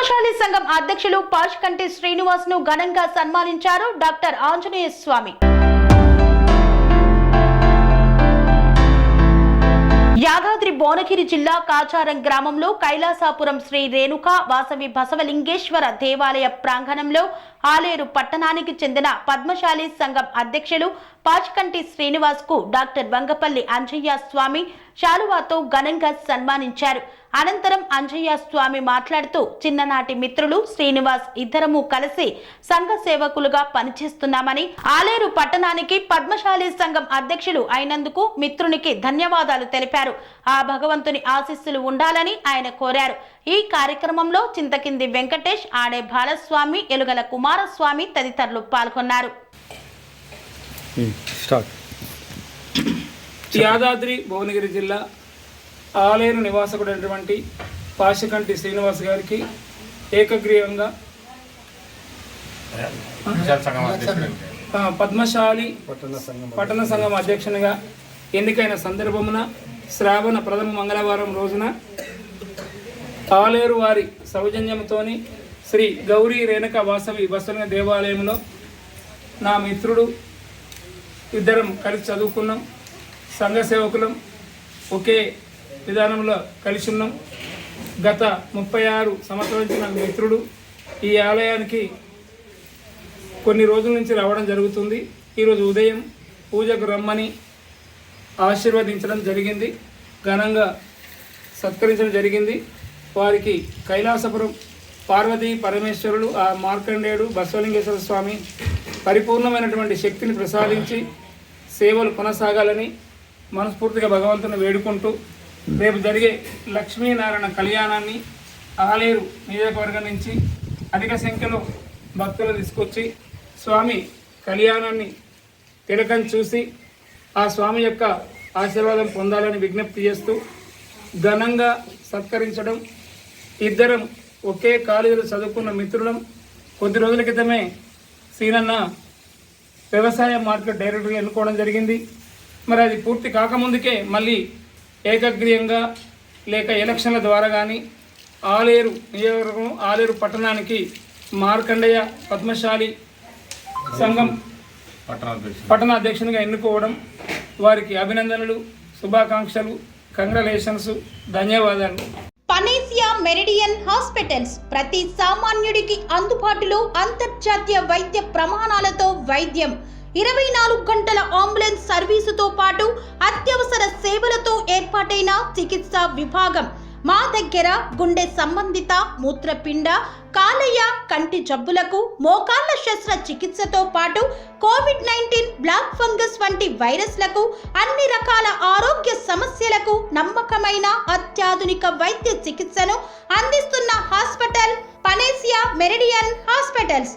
పద్మశాలి సంఘం అధ్యక్షులు పాష్కంటి శ్రీనివాస్ ను ఘనంగా సన్మానించారు డాక్టర్ ఆంజనేయ స్వామి. యాదాద్రి భువనగిరి జిల్లా కాచారం గ్రామంలో కైలాసాపురం శ్రీ రేణుకా వాసవి బసవలింగేశ్వర దేవాలయ ప్రాంగణంలో ఆలేరు పట్టణానికి చెందిన పద్మశాలి సంఘం అధ్యక్షులు పాష్కంటి శ్రీనివాస్ కు డాక్టర్ వంగపల్లి అంజయ్య స్వామి శాలువాతో ఘనంగా సన్మానించారు. అనంతరం అంజయ్య స్వామి మాట్లాడుతూ చిన్ననాటి మిత్రులు శ్రీనివాస్ ఇద్దరము కలిసి సంఘ సేవకులుగా పనిచేస్తున్నామని, ఆలేరు పట్టణానికి పద్మశాలి సంఘం అధ్యక్షులు అయినందుకు మిత్రునికి ధన్యవాదాలు తెలిపారు. ఆ భగవంతుని ఆశీస్సులు ఉండాలని ఆయన కోరారు. ఈ కార్యక్రమంలో చింతకింది వెంకటేష్, ఆడే బాలస్వామి, ఎలుగల కుమారస్వామి తదితరులు పాల్గొన్నారు. యాదాద్రి భువనగిరి జిల్లా ఆలేరు నివాసకుడైనటువంటి పాష్కంటి శ్రీనివాస్ గారికి ఏకగ్రీవంగా పద్మశాలి పట్టణ సంఘం అధ్యక్షునిగా ఎన్నికైన సందర్భమున శ్రావణ ప్రథమ మంగళవారం రోజున ఆలేరు వారి సౌజన్యంతోని శ్రీ గౌరీ రేణుక వాసవి బసవలింగ దేవాలయంలో నా మిత్రుడు ఇద్దరం కలిసి చదువుకున్నాం, సంఘ సేవకులం, ఒకే విధానంలో కలిసి ఉన్నాం. గత 36 సంవత్సరాల నుంచి నాకు మిత్రుడు. ఈ ఆలయానికి కొన్ని రోజుల నుంచి రావడం జరుగుతుంది. ఈరోజు ఉదయం పూజకు రమ్మని ఆశీర్వదించడం జరిగింది, ఘనంగా సత్కరించడం జరిగింది. వారికి కైలాసపురం పార్వతీ పరమేశ్వరుడు, ఆ మార్కండేయుడు బసవలింగేశ్వర స్వామి పరిపూర్ణమైనటువంటి శక్తిని ప్రసాదించి సేవలు కొనసాగాలని మనస్ఫూర్తిగా భగవంతుని వేడుకుంటూ రేపు జరిగే లక్ష్మీనారాయణ కళ్యాణాన్ని ఆలేరు నియోజకవర్గం నుంచి అధిక సంఖ్యలో భక్తులు తీసుకొచ్చి స్వామి కళ్యాణాన్ని తిలకం చూసి ఆ స్వామి యొక్క ఆశీర్వాదం పొందాలని విజ్ఞప్తి చేస్తూ ఘనంగా సత్కరించడం. ఇద్దరం ఒకే కాలేజీలో చదువుకున్న మిత్రులం. కొద్ది రోజుల క్రితమే సీనన్న వ్యవసాయ మార్కెట్ డైరెక్టర్గా ఎన్నుకోవడం జరిగింది. మరి అది పూర్తి కాకముందుకే మళ్ళీ ఏకగ్రీయంగా లేక ఎలక్షన్ల ద్వారా కానీ ఆలేరు నియోజకవర్గం ఆలేరు పట్టణానికి మార్కండేయ పద్మశాలి సంఘం పట్టణ అధ్యక్షునిగా ఎన్నుకోవడం వారికి అభినందనలు, శుభాకాంక్షలు, కంగ్రాలేషన్స్, ధన్యవాదాలు. పనేసియా మెరిడియన్ హాస్పిటల్స్ ప్రతి సామాన్యుడికి అందుబాటులో అంతర్జాతీయ వైద్య ప్రమాణాలతో వైద్యం, 24 గంటల అంబులెన్స్ సర్వీసుతో పాటు అత్యవసర సేవలతో ఏర్పాటైన చికిత్సా విభాగం. మా దగ్గర గుండె సంబంధిత, మూత్రపిండ, కాలేయ, కంటి జబ్బులకు, మోకాళ్ల శస్త్రచికిత్సతో పాటు కోవిడ్-19, బ్లాక్ ఫంగస్ వంటి వైరస్లకు, అన్ని రకాల ఆరోగ్య సమస్యలకు నమ్మకమైన అత్యాధునిక వైద్య చికిత్సను అందిస్తున్న హాస్పిటల్ పనేసియా మెరిడియన్ హాస్పిటల్స్.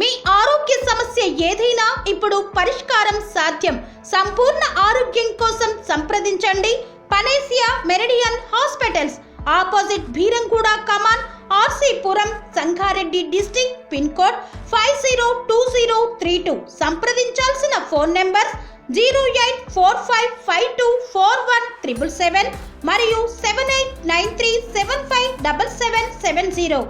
మీ ఆరోగ్య సమస్య ఏదైనా ఇప్పుడు పరిష్కారం సాధ్యం. సంపూర్ణ ఆరోగ్యం కోసం సంప్రదించండి Panacea Meridian hospitals, opposite Beeramguda Kaman, RC Puram, Sangareddy district, pin code 502032. సంప్రదించాల్సిన ఫోన్ నెంబర్ 0845524177 మరియు 7893757770.